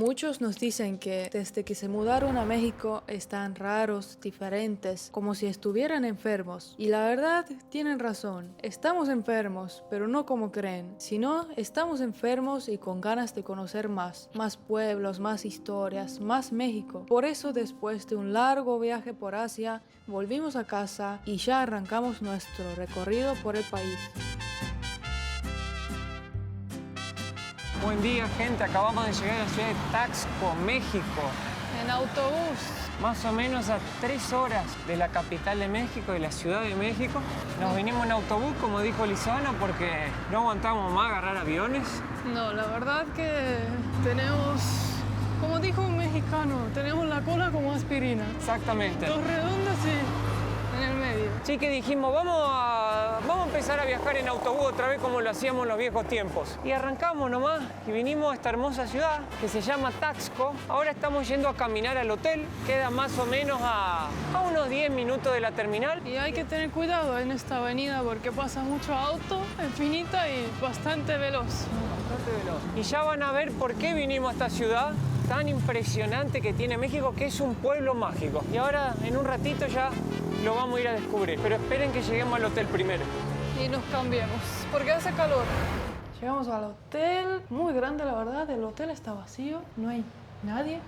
Muchos nos dicen que desde que se mudaron a México están raros, diferentes, como si estuvieran enfermos. Y la verdad, tienen razón. Estamos enfermos, pero no como creen, sino estamos enfermos y con ganas de conocer más. Más pueblos, más historias, más México. Por eso, después de un largo viaje por Asia, volvimos a casa y ya arrancamos nuestro recorrido por el país. Buen día, gente. Acabamos de llegar a la ciudad de Taxco, México. En autobús. Más o menos a 3 horas de la capital de México, de la Ciudad de México. Nos vinimos en autobús, como dijo Lizana, porque no aguantamos más agarrar aviones. No, la verdad que tenemos, como dijo un mexicano, tenemos la cola como aspirina. Exactamente. Dos redondas y en el medio. Así que dijimos, vamos a empezar a viajar en autobús otra vez como lo hacíamos en los viejos tiempos. Y arrancamos nomás y vinimos a esta hermosa ciudad que se llama Taxco. Ahora estamos yendo a caminar al hotel. Queda más o menos a unos 10 minutos de la terminal. Y hay que tener cuidado en esta avenida porque pasa mucho auto, infinita y bastante veloz. Bastante veloz. Y ya van a ver por qué vinimos a esta ciudad tan impresionante que tiene México, que es un pueblo mágico. Y ahora, en un ratito ya lo vamos a ir a descubrir. Pero esperen que lleguemos al hotel primero. Y nos cambiemos, porque hace calor. Llegamos al hotel, muy grande la verdad, el hotel está vacío, no hay nadie.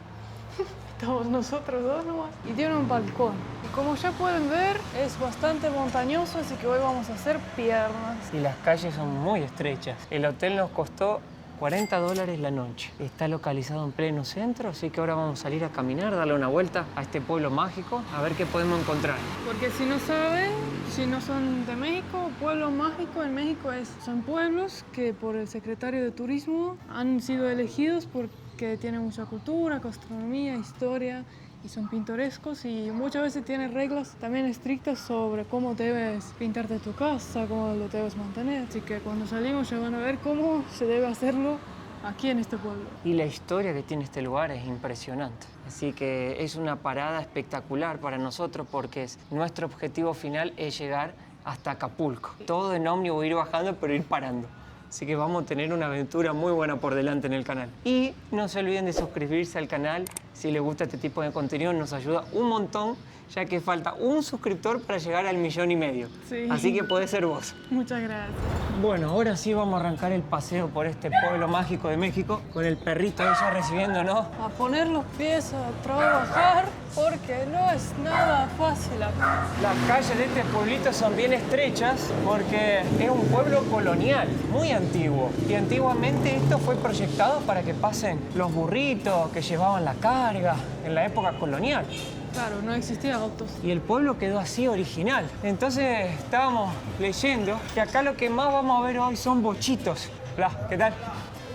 Estamos nosotros dos nomás. Y tiene un balcón. Y como ya pueden ver, es bastante montañoso, así que hoy vamos a hacer piernas. Y las calles son muy estrechas. El hotel nos costó $40 la noche. Está localizado en pleno centro, así que ahora vamos a salir a caminar, darle una vuelta a este pueblo mágico, a ver qué podemos encontrar. Porque si no saben, si no son de México, pueblo mágico en México son pueblos que por el secretario de Turismo han sido elegidos porque tienen mucha cultura, gastronomía, historia y son pintorescos y muchas veces tienen reglas también estrictas sobre cómo debes pintarte tu casa, cómo lo debes mantener. Así que cuando salimos ya van a ver cómo se debe hacerlo aquí en este pueblo. Y la historia que tiene este lugar es impresionante. Así que es una parada espectacular para nosotros porque nuestro objetivo final es llegar hasta Acapulco. Todo en ómnibus, ir bajando, pero ir parando. Así que vamos a tener una aventura muy buena por delante en el canal. Y no se olviden de suscribirse al canal. Si les gusta este tipo de contenido, nos ayuda un montón, ya que falta un suscriptor para llegar al 1,5 millones. Sí. Así que puede ser vos. Muchas gracias. Bueno, ahora sí vamos a arrancar el paseo por este pueblo mágico de México, con el perrito ahí ya recibiéndonos. A poner los pies a trabajar porque no es nada fácil acá. Las calles de este pueblito son bien estrechas porque es un pueblo colonial, muy antiguo. Y antiguamente esto fue proyectado para que pasen los burritos que llevaban la carga en la época colonial. Claro, no existían autos. Y el pueblo quedó así original. Entonces estábamos leyendo que acá lo que más vamos a ver hoy son bochitos. Hola, ¿qué tal?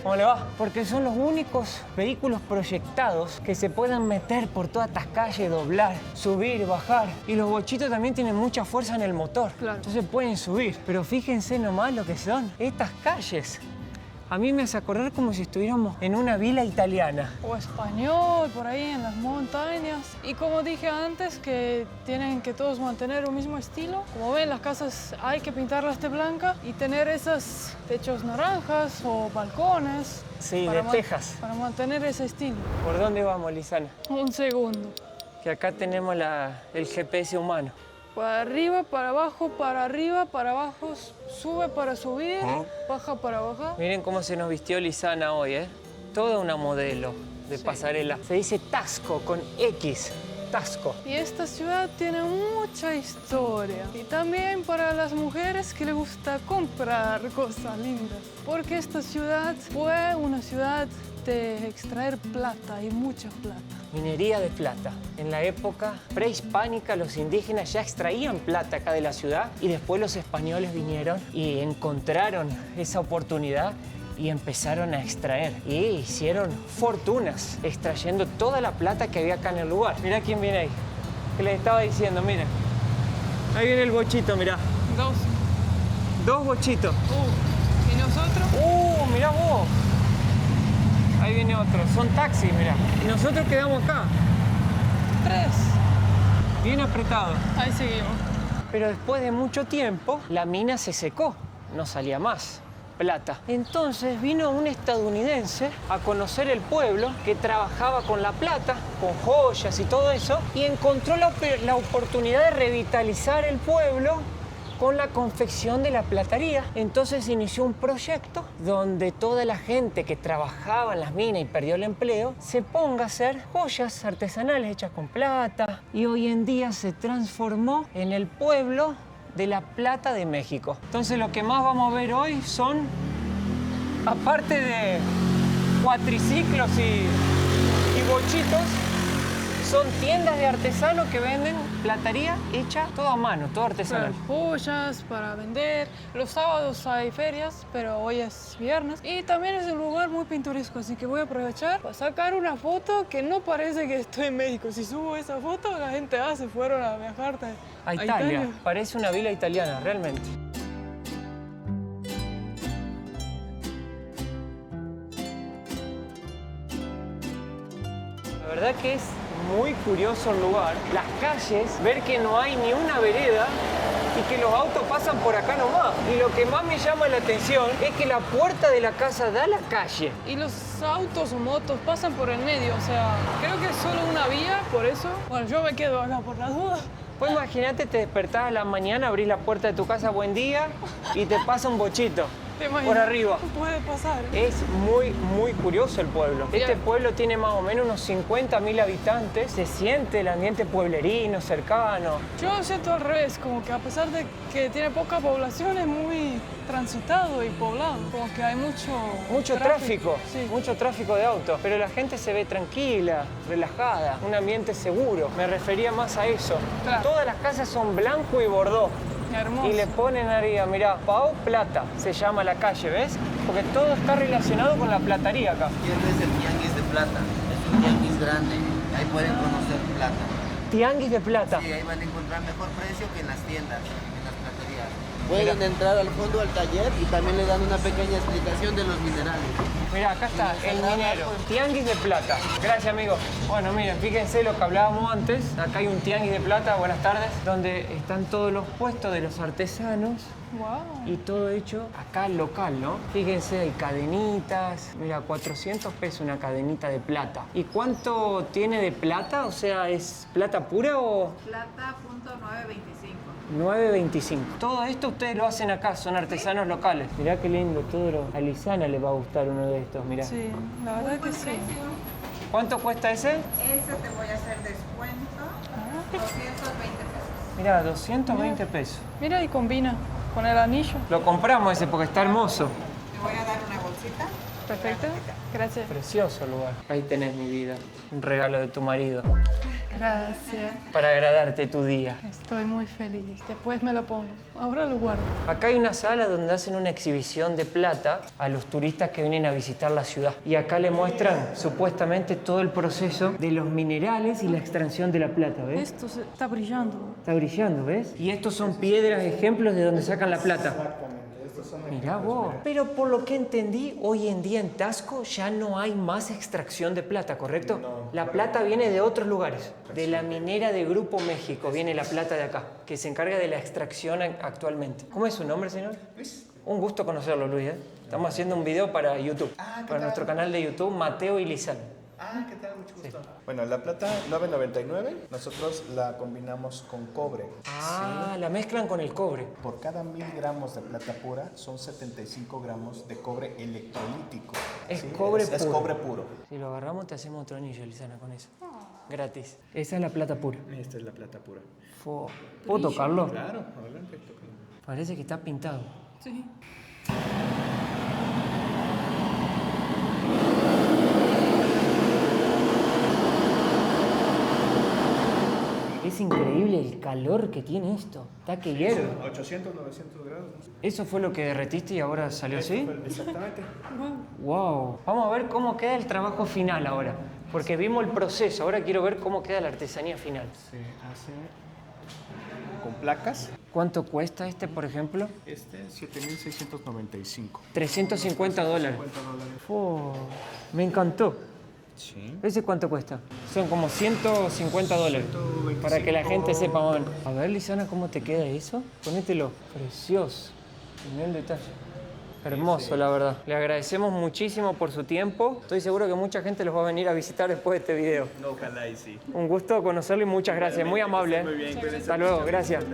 ¿Cómo le va? Porque son los únicos vehículos proyectados que se puedan meter por todas estas calles, doblar, subir, bajar. Y los bochitos también tienen mucha fuerza en el motor. Claro. Entonces pueden subir. Pero fíjense nomás lo que son estas calles. A mí me hace acordar como si estuviéramos en una vila italiana. O español, por ahí en las montañas. Y como dije antes, que tienen que todos mantener un mismo estilo. Como ven, las casas hay que pintarlas de blanca y tener esos techos naranjas o balcones. Sí, de tejas. Para mantener ese estilo. ¿Por dónde vamos, Lizana? Un segundo. Que acá tenemos el GPS humano. Para arriba, para abajo, para arriba, para abajo, sube para subir, baja para bajar. Miren cómo se nos vistió Lizana hoy, ¿eh? Toda una modelo de pasarela. Se dice Taxco con X, Taxco. Y esta ciudad tiene mucha historia. Y también para las mujeres que les gusta comprar cosas lindas. Porque esta ciudad fue una ciudad de extraer plata y mucha plata. Minería de plata. En la época prehispánica los indígenas ya extraían plata acá de la ciudad y después los españoles vinieron y encontraron esa oportunidad y empezaron a extraer. Y hicieron fortunas extrayendo toda la plata que había acá en el lugar. Mirá quién viene ahí. ¿Qué les estaba diciendo? Miren. Ahí viene el bochito, mirá. Dos bochitos. ¿Y nosotros? Mirá vos. Ahí viene otro. Son taxis, mirá. Y nosotros quedamos acá. 3. Bien apretado. Ahí seguimos. Pero después de mucho tiempo, la mina se secó. No salía más. plata. Entonces vino un estadounidense a conocer el pueblo que trabajaba con la plata, con joyas y todo eso, y encontró la oportunidad de revitalizar el pueblo con la confección de la platería. Entonces inició un proyecto donde toda la gente que trabajaba en las minas y perdió el empleo se ponga a hacer joyas artesanales hechas con plata, y hoy en día se transformó en el pueblo de la plata de México. Entonces lo que más vamos a ver hoy son, aparte de cuatriciclos y bochitos, son tiendas de artesanos que venden platería hecha todo a mano, todo artesanal. Joyas para vender. Los sábados hay ferias, pero hoy es viernes. Y también es un lugar muy pintoresco, así que voy a aprovechar para sacar una foto que no parece que estoy en México. Si subo esa foto, la gente se fueron a viajar A Italia. Parece una vila italiana, realmente. La verdad que es muy curioso el lugar. Las calles, ver que no hay ni una vereda y que los autos pasan por acá nomás. Y lo que más me llama la atención es que la puerta de la casa da a la calle. Y los autos o motos pasan por el medio, o sea, creo que es solo una vía, por eso. Bueno, yo me quedo acá por las dudas. Pues imagínate, te despertás a la mañana, abrís la puerta de tu casa, buen día, y te pasa un bochito. ¿Te imaginas? Por arriba. Puede pasar. Es muy, muy curioso el pueblo. Este pueblo tiene más o menos unos 50.000 habitantes. Se siente el ambiente pueblerino, cercano. Yo siento al revés, como que a pesar de que tiene poca población, es muy transitado y poblado. Como que hay mucho tráfico. Sí. Mucho tráfico de autos. Pero la gente se ve tranquila, relajada, un ambiente seguro. Me refería más a eso. Claro. Todas las casas son blanco y bordó. Hermoso. Y le ponen arriba, mirá, Pau Plata se llama la calle, ¿ves? Porque todo está relacionado con la platería acá. Y este es el tianguis de plata. Es un tianguis grande. Ahí pueden conocer plata. Tianguis de plata. Sí, ahí van a encontrar mejor precio que en las tiendas, en las platerías. Pueden entrar al fondo al taller y también le dan una pequeña explicación de los minerales. Mirá, acá está el minero. Tianguis de plata. Gracias, amigo. Bueno, miren, fíjense lo que hablábamos antes. Acá hay un tianguis de plata, buenas tardes, donde están todos los puestos de los artesanos. Wow. Y todo hecho acá local, ¿no? Fíjense, hay cadenitas. Mira, 400 pesos una cadenita de plata. ¿Y cuánto tiene de plata? O sea, ¿es plata pura o...? Plata .925. 9.25. Todo esto ustedes lo hacen acá, son artesanos locales. Mirá qué lindo, todo. A Lisana le va a gustar uno de estos, mirá. Sí, la verdad que sí. ¿Cuánto cuesta ese? Ese te voy a hacer descuento. 220 pesos. Mirá, 220 pesos. Mira, y combina con el anillo. Lo compramos ese porque está hermoso. Te voy a dar una bolsita. Perfecto. Gracias. Precioso lugar. Ahí tenés mi vida. Un regalo de tu marido. Gracias. Para agradarte tu día. Estoy muy feliz. Después me lo pongo. Ahora lo guardo. Acá hay una sala donde hacen una exhibición de plata a los turistas que vienen a visitar la ciudad. Y acá le muestran supuestamente todo el proceso de los minerales y la extracción de la plata, ¿ves? Esto está brillando. Está brillando, ¿ves? Y estos son piedras, ejemplos de donde sacan la plata. Mirá vos. Pero por lo que entendí, hoy en día en Taxco ya no hay más extracción de plata, ¿correcto? No. La plata viene de otros lugares. De la minera de Grupo México viene la plata de acá, que se encarga de la extracción actualmente. ¿Cómo es su nombre, señor? Luis. Un gusto conocerlo, Luis. Estamos haciendo un video para YouTube. Para nuestro canal de YouTube, Mateo y Lizán. ¿Qué tal? Mucho gusto. Sí. Bueno, la plata 9.99, nosotros la combinamos con cobre. La mezclan con el cobre. Por cada 1000 gramos de plata pura son 75 gramos de cobre electrolítico. Es cobre puro. Es cobre puro. Si lo agarramos, te hacemos otro anillo, Lizana, con eso. Gratis. Esa es la plata pura. Esta es la plata pura. ¿Puedo tocarlo? Claro, adelante, tócalo. Parece que está pintado. Sí. Es increíble el calor que tiene esto. Está que hierve. 800, 900 grados. ¿No? ¿Eso fue lo que derretiste y ahora salió así? Exactamente. Wow. Vamos a ver cómo queda el trabajo final ahora. Porque vimos el proceso. Ahora quiero ver cómo queda la artesanía final. Se hace con placas. ¿Cuánto cuesta este, por ejemplo? Este, 7.695. $350. $50. Me encantó. Sí. ¿Ese cuánto cuesta? Son como $150. 125. Para que la gente sepa, bueno. A ver, Lizana, ¿cómo te queda eso? Ponételo. Precioso. Mirá el detalle. Hermoso, la verdad. Le agradecemos muchísimo por su tiempo. Estoy seguro que mucha gente los va a venir a visitar después de este video. Ojalá y sí. Un gusto conocerlo y muchas gracias. Muy amable. Muy bien, cuídense Hasta mucho. luego, gracias.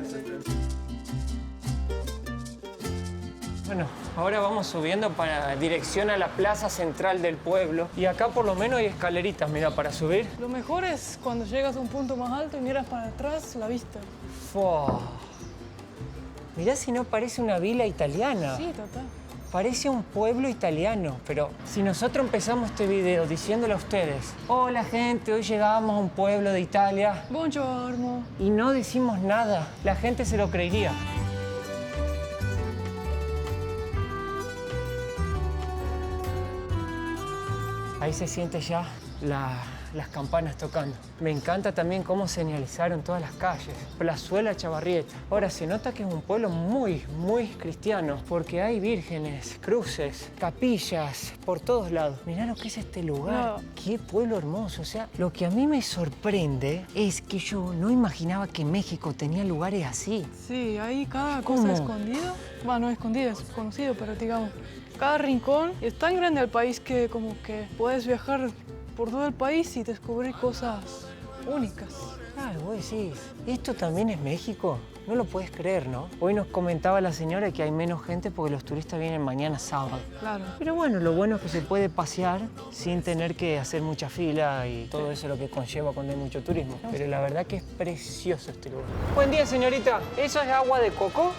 Bueno, ahora vamos subiendo para dirección a la plaza central del pueblo. Y acá por lo menos hay escaleritas, mira, para subir. Lo mejor es cuando llegas a un punto más alto y miras para atrás la vista. Fua. Mirá si no parece una vila italiana. Sí, total. Parece un pueblo italiano, pero si nosotros empezamos este video diciéndole a ustedes, hola gente, hoy llegamos a un pueblo de Italia, Buongiorno. y no decimos nada, la gente se lo creería. Ahí se siente ya las campanas tocando. Me encanta también cómo señalizaron todas las calles. Plazuela Chavarrieta. Ahora, se nota que es un pueblo muy, muy cristiano, porque hay vírgenes, cruces, capillas, por todos lados. Mirá lo que es este lugar. No. Qué pueblo hermoso. O sea, lo que a mí me sorprende es que yo no imaginaba que México tenía lugares así. Sí, ahí cada ¿Cómo? cosa escondida. Bueno, no escondida, es conocido, pero digamos, cada rincón es tan grande el país que como que puedes viajar por todo el país y descubrir cosas únicas. Claro, vos decís, ¿esto también es México? No lo puedes creer, ¿no? Hoy nos comentaba la señora que hay menos gente porque los turistas vienen mañana sábado. Claro. Pero bueno, lo bueno es que se puede pasear sin tener que hacer mucha fila y todo eso lo que conlleva cuando hay mucho turismo. Pero la verdad que es precioso este lugar. Buen día, señorita. ¿Eso es agua de coco?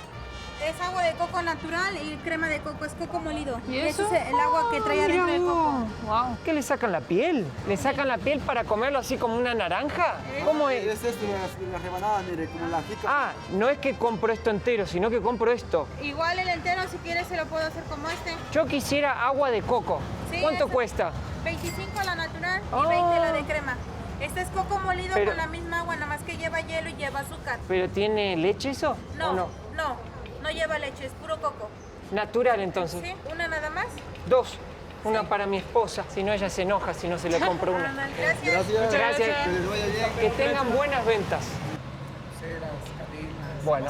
Es agua de coco natural y crema de coco, es coco molido. ¿Y Ese eso? es el agua que trae adentro del coco. Wow. ¿Qué le sacan la piel? ¿Le sacan la piel para comerlo así como una naranja? ¿Cómo es? Es esto, la rebanada, mire, como la jica. Ah, no es que compro esto entero, sino que compro esto. Igual el entero, si quieres, se lo puedo hacer como este. Yo quisiera agua de coco. Sí, ¿Cuánto eso. cuesta? 25 la natural y Oh. 20 la de crema. Este es coco molido Pero- con la misma agua, nada más que lleva hielo y lleva azúcar. ¿Pero tiene leche eso? ¿O No, no? no lleva leche, es puro coco. Natural entonces. ¿Sí? ¿Una nada más? Dos. Una para mi esposa, si no ella se enoja si no se le compro una. Gracias. Gracias. Muchas gracias. Que les vaya bien. Que tengan buenas ventas. Bueno,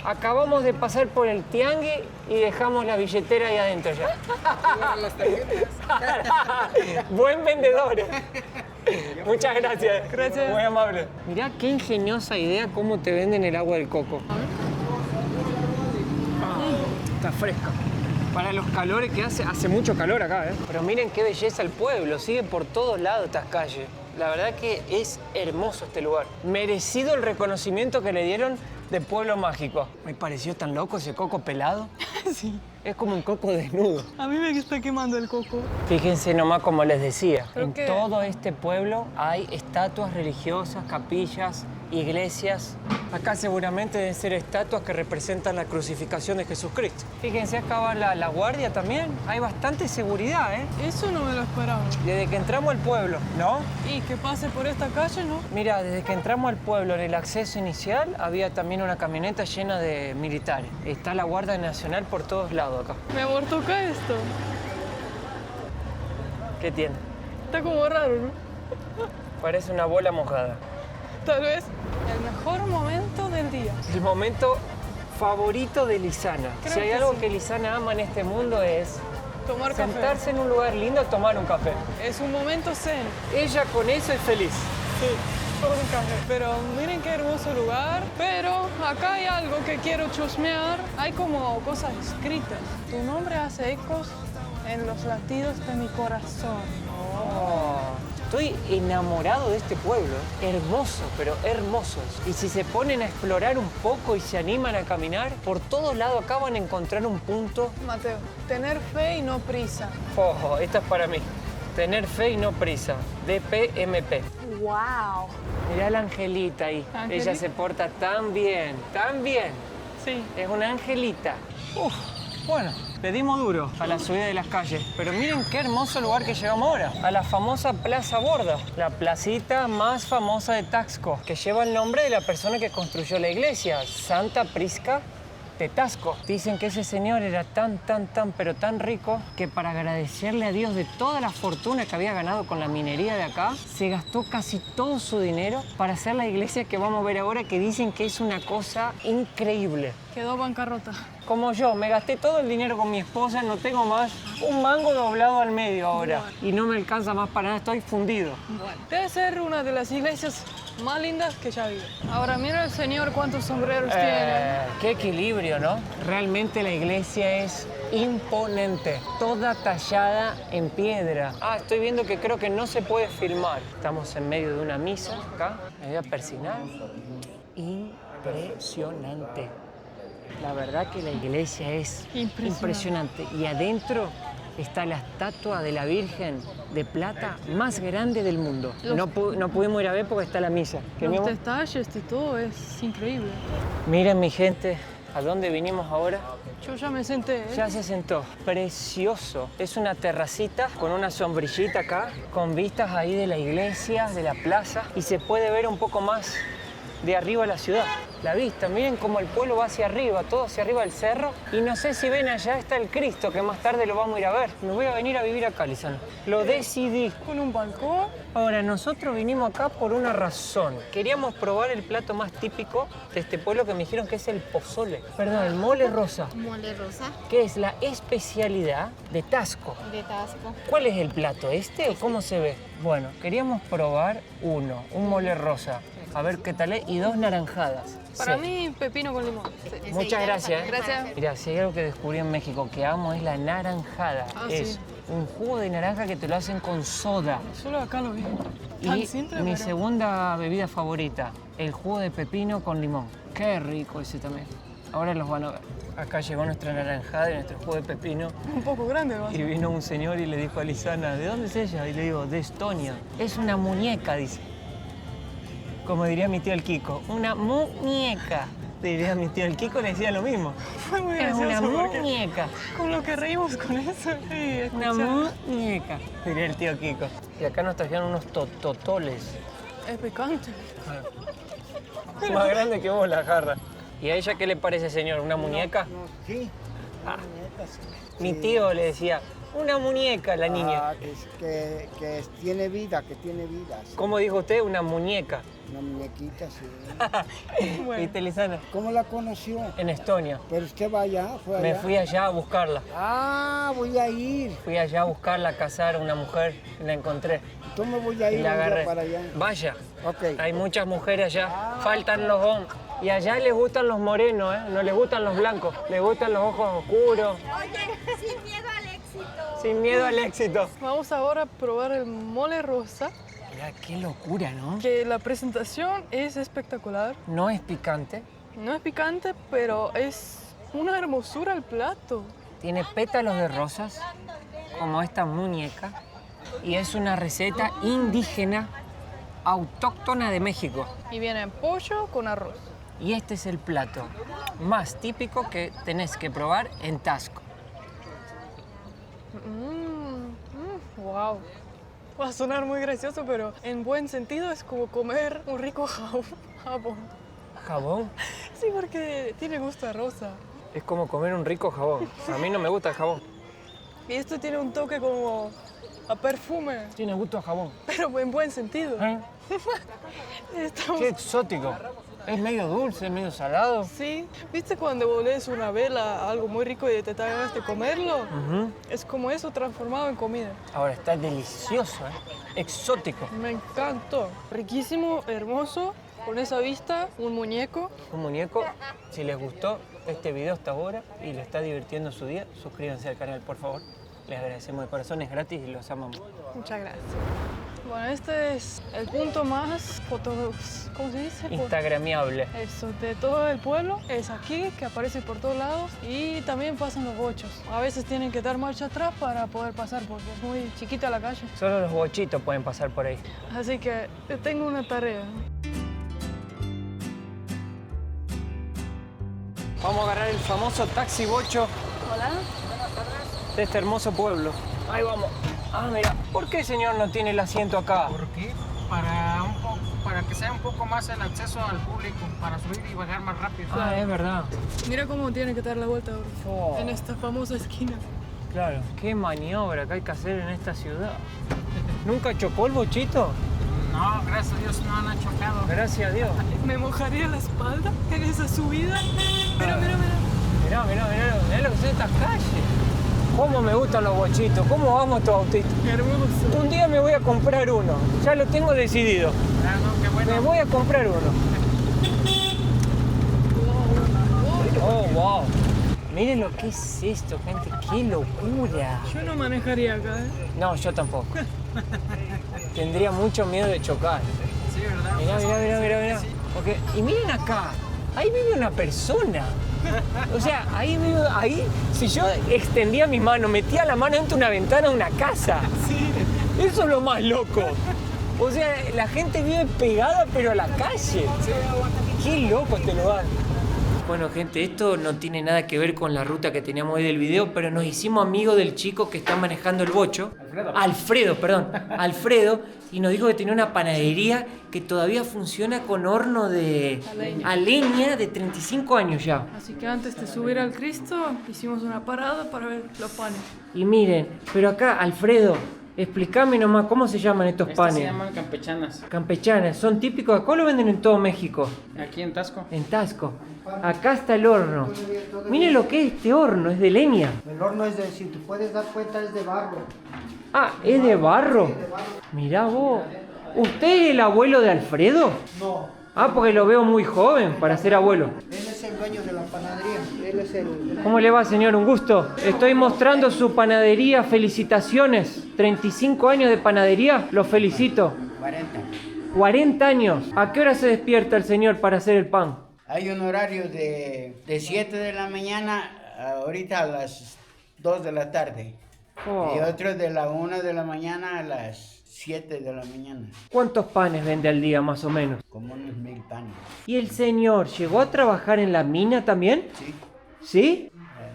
acabamos de pasar por el tianguis y dejamos la billetera ahí adentro ya. Buen vendedor. Muchas gracias. Gracias. Muy amable. Mirá qué ingeniosa idea cómo te venden el agua del coco. Está fresca. Para los calores que hace mucho calor acá, ¿eh? Pero miren qué belleza el pueblo, sigue por todos lados estas calles. La verdad que es hermoso este lugar. Merecido el reconocimiento que le dieron de pueblo mágico. Me pareció tan loco ese coco pelado. Sí. Es como un coco desnudo. A mí me está quemando el coco. Fíjense nomás como les decía, ¿Pero en qué? todo este pueblo hay estatuas religiosas, capillas, iglesias. Acá seguramente deben ser estatuas que representan la crucificación de Jesucristo. Fíjense, acá va la guardia también. Hay bastante seguridad, ¿eh? Eso no me lo esperaba. Desde que entramos al pueblo, ¿no? Y que pase por esta calle, ¿no? Mira, desde que entramos al pueblo, en el acceso inicial, había también una camioneta llena de militares. Está la Guardia Nacional por todos lados acá. Me abortó acá esto. ¿Qué tiene? Está como raro, ¿no? Parece una bola mojada. Tal vez el mejor momento del día. El momento favorito de Lisana. Creo Si hay que algo sí. que Lisana ama en este mundo es Tomar café. sentarse en un lugar lindo a tomar un café. Es un momento zen. Ella con eso es feliz. Sí, por un café. Pero miren qué hermoso lugar. Pero acá hay algo que quiero chusmear. Hay como cosas escritas. Tu nombre hace ecos en los latidos de mi corazón. Oh, estoy enamorado de este pueblo. Hermoso, pero hermosos. Y si se ponen a explorar un poco y se animan a caminar, por todos lados acá van a encontrar un punto. Mateo, tener fe y no prisa. Ojo, esta es para mí. Tener fe y no prisa. DPMP. ¡Wow! Mirá la Angelita ahí. ¿Angelita? Ella se porta tan bien, tan bien. Sí. Es una angelita. Uf, bueno, le dimos duro a la subida de las calles. Pero miren qué hermoso lugar que llegamos ahora. A la famosa Plaza Borda. La placita más famosa de Taxco. Que lleva el nombre de la persona que construyó la iglesia. Santa Prisca de Tasco. Dicen que ese señor era pero tan rico que para agradecerle a Dios de toda la fortuna que había ganado con la minería de acá, se gastó casi todo su dinero para hacer la iglesia que vamos a ver ahora, que dicen que es una cosa increíble. Quedó bancarrota. Como yo, me gasté todo el dinero con mi esposa, no tengo más un mango doblado al medio ahora. Y no me alcanza más para nada, estoy fundido. Debe ser una de las iglesias más lindas que ya vi. Ahora mira el señor cuántos sombreros tiene. Qué equilibrio, ¿no? Realmente la iglesia es imponente, toda tallada en piedra. Estoy viendo que creo que no se puede filmar. Estamos en medio de una misa acá, me voy a persignar. Impresionante. La verdad que la iglesia es impresionante. Y adentro está la estatua de la Virgen de plata más grande del mundo. No pudimos ir a ver porque está la misa. Los detalles de todo es increíble. Miren, mi gente, ¿a dónde vinimos ahora? Yo ya me senté, ¿eh? Ya se sentó. Precioso. Es una terracita con una sombrillita acá, con vistas ahí de la iglesia, de la plaza, y se puede ver un poco más de arriba la ciudad. La vista, miren cómo el pueblo va hacia arriba, todo hacia arriba del cerro. Y no sé si ven allá está el Cristo, que más tarde lo vamos a ir a ver. Me voy a venir a vivir acá, Lisana. Lo decidí. Con un balcón. Ahora, nosotros vinimos acá por una razón. Queríamos probar el plato más típico de este pueblo que me dijeron que es el pozole. Perdón, el mole rosa. Mole rosa. Que es la especialidad de Tasco. De Tasco. ¿Cuál es el plato? ¿Este o cómo se ve? Bueno, queríamos probar un mole rosa. A ver qué tal es. Y 2 naranjadas. Para mí, pepino con limón. Sí. Muchas gracias. Gracias. Mira, si hay algo que descubrí en México que amo es la naranjada. Es un jugo de naranja que te lo hacen con soda. Solo acá lo vi. Y simple, mi pero... segunda bebida favorita, el jugo de pepino con limón. Qué rico ese también. Ahora los van a ver. Acá llegó nuestra naranjada y nuestro jugo de pepino. Un poco grande, ¿no? Y vino un señor y le dijo a Lisana, ¿de dónde es ella? Y le digo, de Estonia. Es una muñeca, dice. Como diría mi tío el Kiko, una muñeca. Diría mi tío el Kiko, le decía lo mismo. Fue muy Es gracioso. una muñeca. Con lo que reímos con eso. Sí, Una muñeca, diría el tío Kiko. Y acá nos trajeron unos totoles. Es picante. Más grande que vos, la jarra. ¿Y a ella qué le parece, señor? ¿Una muñeca? Sí, una muñeca, sí. Mi tío le decía, una muñeca a la niña. Que tiene vida, que tiene vida. Sí. ¿Cómo dijo usted? Una muñeca. Una muñequita, sí. ¿Viste, Lisana? ¿Cómo la conoció? En Estonia. Pero usted va allá, fue allá. Me fui allá a buscarla. Voy a ir. Fui allá a buscarla, a cazar a una mujer y la encontré. Entonces me voy a ir y la agarré. para allá. Vaya. Ok. Hay muchas mujeres allá. Faltan los hombres. Y allá les gustan los morenos, ¿eh? No les gustan los blancos. Les gustan los ojos oscuros. Oye, sin miedo al éxito. Sin miedo al éxito. Vamos ahora a probar el mole rosa. Mira, qué locura, ¿no? Que la presentación es espectacular. No es picante. No es picante, pero es una hermosura el plato. Tiene pétalos de rosas, como esta muñeca. Y es una receta indígena autóctona de México. Y viene pollo con arroz. Y este es el plato más típico que tenés que probar en Tasco. Wow. Va a sonar muy gracioso, pero en buen sentido es como comer un rico jabón. ¿Jabón? Sí, porque tiene gusto a rosa. Es como comer un rico jabón. A mí no me gusta el jabón. Y esto tiene un toque como a perfume. Tiene gusto a jabón. Pero en buen sentido. Qué exótico. Es medio dulce, medio salado. Sí. ¿Viste cuando volés una vela a algo muy rico y te dan ganas de comerlo? Es como eso transformado en comida. Ahora está delicioso, ¿eh? Exótico. Me encantó. Riquísimo, hermoso. Con esa vista, un muñeco. Un muñeco. Si les gustó este video hasta ahora y le está divirtiendo su día, suscríbanse al canal, por favor. Les agradecemos de corazón, es gratis y los amamos. Muchas gracias. Bueno, este es el punto más ¿cómo se dice? Instagramiable. Eso, de todo el pueblo. Es aquí, que aparece por todos lados. Y también pasan los bochos. A veces tienen que dar marcha atrás para poder pasar porque es muy chiquita la calle. Solo los bochitos pueden pasar por ahí. Así que tengo una tarea. Vamos a agarrar el famoso taxi bocho. Hola. De este hermoso pueblo. Ahí vamos. Mira, ¿por qué, señor, no tiene el asiento acá? ¿Por qué? para que sea un poco más el acceso al público, para subir y bajar más rápido. Ah, es verdad. Mira cómo tiene que dar la vuelta ahora. Oh. En esta famosa esquina. Claro. Qué maniobra que hay que hacer en esta ciudad. ¿Nunca chocó el bochito? No, gracias a Dios no han chocado. Gracias a Dios. Me mojaría la espalda en esa subida. Mira. Mirá lo que son estas calles. Cómo me gustan los bochitos, cómo vamos estos autitos. Qué hermoso. Un día me voy a comprar uno, ya lo tengo decidido. Ah, no, qué bueno. Me voy a comprar uno. Oh, wow. Miren lo que es esto, gente, qué locura. Yo no manejaría acá, ¿eh? No, yo tampoco. Tendría mucho miedo de chocar. Sí, ¿verdad? Mirá. Porque, y miren acá, ahí vive una persona. O sea, ahí, si yo extendía mi mano, metía la mano dentro de una ventana de una casa. Sí. Eso es lo más loco. O sea, la gente vive pegada pero a la calle. Qué loco este lugar. Bueno, gente, esto no tiene nada que ver con la ruta que teníamos hoy del video, pero nos hicimos amigos del chico que está manejando el bocho. Alfredo, y nos dijo que tenía una panadería que todavía funciona con horno a leña de 35 años ya. Así que antes de subir al Cristo, hicimos una parada para ver los panes. Y miren, pero acá, Alfredo, explícame nomás, ¿cómo se llaman estos panes? Se llaman campechanas. Campechanas, ¿son típicos acá o lo venden en todo México? Aquí en Tasco. En Tasco. Acá está el horno. Miren lo que es este horno, es de leña. El horno es de, si te puedes dar cuenta, es de barro. Ah, ¿es de barro? Mirá vos. ¿Usted es el abuelo de Alfredo? No, Ah, porque lo veo muy joven para ser abuelo. él es el dueño de la panadería. Él es el... ¿Cómo le va, señor? Un gusto. Estoy mostrando su panadería. Felicitaciones. 35 años de panadería. Los felicito. 40. 40 años. ¿A qué hora se despierta el señor para hacer el pan? Hay un horario de 7 de la mañana ahorita a las 2 de la tarde. Oh. Y otro de la 1 de la mañana a las 7 de la mañana. ¿Cuántos panes vende al día, más o menos? Como unos 1000 panes. ¿Y el señor llegó a trabajar en la mina también? Sí. ¿Sí?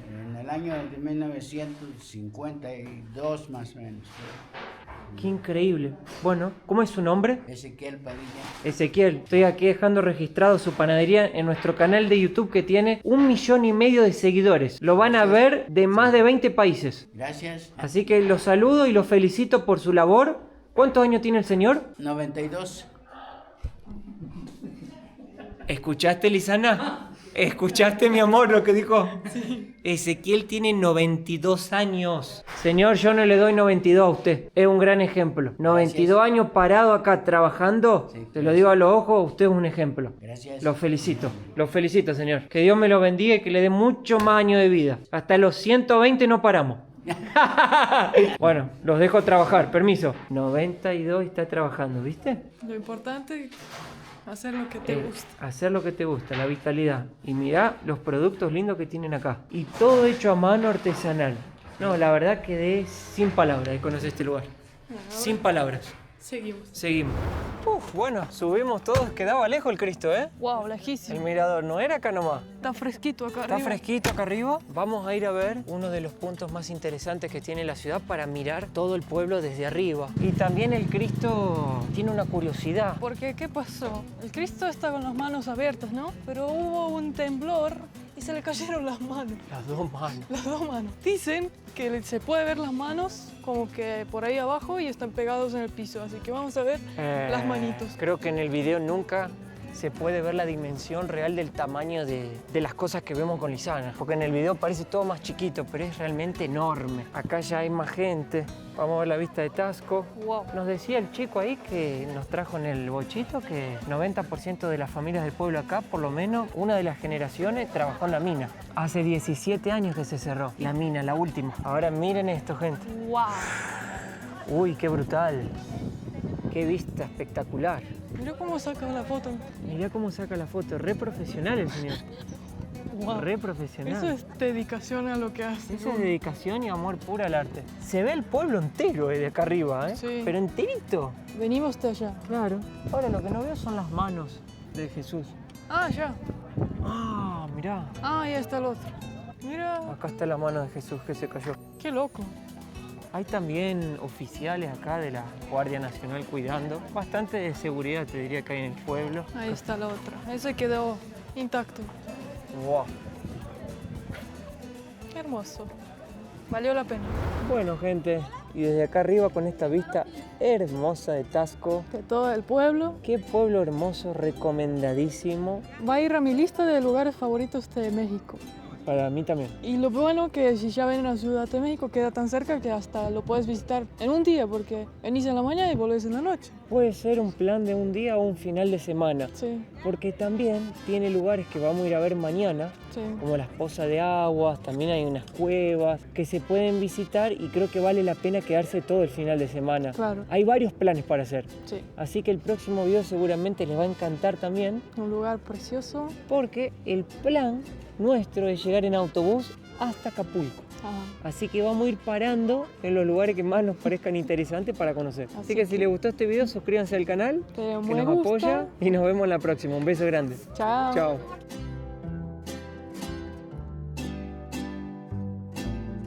En el año de 1952 más o menos. Qué increíble. Bueno, ¿cómo es su nombre? Ezequiel Padilla. Ezequiel, estoy aquí dejando registrado su panadería en nuestro canal de YouTube que tiene 1,5 millones de seguidores. Lo van a ver de más de 20 países. Gracias. Así que los saludo y los felicito por su labor. ¿Cuántos años tiene el señor? 92. ¿Escuchaste, Lisana? ¿Escuchaste, mi amor, lo que dijo? Sí. Ezequiel tiene 92 años. Señor, yo no le doy 92 a usted. Es un gran ejemplo. 92 años parado acá trabajando. Sí, te lo digo a los ojos, usted es un ejemplo. Gracias. Lo felicito, señor. Que Dios me lo bendiga y que le dé mucho más años de vida. Hasta los 120 no paramos. Bueno, los dejo trabajar, permiso. 92 está trabajando, ¿viste? Lo importante es hacer lo que te gusta. Hacer lo que te gusta, la vitalidad. Y mirá los productos lindos que tienen acá. Y todo hecho a mano artesanal. No, la verdad quedé sin palabras de conocer este lugar. Sin palabras. Seguimos. Bueno, subimos todos. Quedaba lejos el Cristo, ¿eh? Wow, lejísimo. El mirador no era acá nomás. Está fresquito acá arriba. Está fresquito acá arriba. Vamos a ir a ver uno de los puntos más interesantes que tiene la ciudad para mirar todo el pueblo desde arriba. Y también el Cristo tiene una curiosidad. Porque, ¿qué pasó? El Cristo está con las manos abiertas, ¿no? Pero hubo un temblor y se le cayeron las manos. Las dos manos. Las dos manos. Dicen que se puede ver las manos como que por ahí abajo y están pegados en el piso. Así que vamos a ver las manitos. Creo que en el video nunca se puede ver la dimensión real del tamaño de las cosas que vemos con Lisana. Porque en el video parece todo más chiquito, pero es realmente enorme. Acá ya hay más gente. Vamos a ver la vista de Tasco. Wow. Nos decía el chico ahí que nos trajo en el bochito que 90% de las familias del pueblo acá, por lo menos una de las generaciones, trabajó en la mina. Hace 17 años que se cerró la mina, la última. Ahora miren esto, gente. Wow. Uy, qué brutal. Qué vista espectacular. Mirá cómo saca la foto. Mirá cómo saca la foto. Re profesional el señor. Wow. Re profesional. Eso es dedicación a lo que hace. Eso es dedicación y amor puro al arte. Se ve el pueblo entero de acá arriba, ¿eh? Sí. Pero enterito. Venimos de allá. Claro. Ahora lo que no veo son las manos de Jesús. Ah, ya. Ah, mirá. Ah, ya está el otro. Mira. Acá está la mano de Jesús que se cayó. Qué loco. Hay también oficiales acá de la Guardia Nacional cuidando. Bastante de seguridad, te diría, que hay en el pueblo. Ahí está la otra. Ese quedó intacto. Wow. Qué hermoso. Valió la pena. Bueno, gente, y desde acá arriba con esta vista hermosa de Tasco. De todo el pueblo. Qué pueblo hermoso, recomendadísimo. Va a ir a mi lista de lugares favoritos de México. Para mí también. Y lo bueno que si ya ven a Ciudad de México queda tan cerca que hasta lo puedes visitar en un día porque venís en la mañana y volvés en la noche. Puede ser un plan de un día o un final de semana. Sí, Porque también tiene lugares que vamos a ir a ver mañana, sí. como las pozas de aguas, también hay unas cuevas que se pueden visitar y creo que vale la pena quedarse todo el final de semana. Claro. Hay varios planes para hacer. Sí. Así que el próximo video seguramente les va a encantar también Un lugar precioso. porque el plan nuestro es llegar en autobús hasta Acapulco. Ajá. Así que vamos a ir parando en los lugares que más nos parezcan interesantes para conocer. Así que si les gustó este video, suscríbanse al canal, Que que me nos gusta. apoya y nos vemos en la próxima. Un beso grande. Chao. Chao.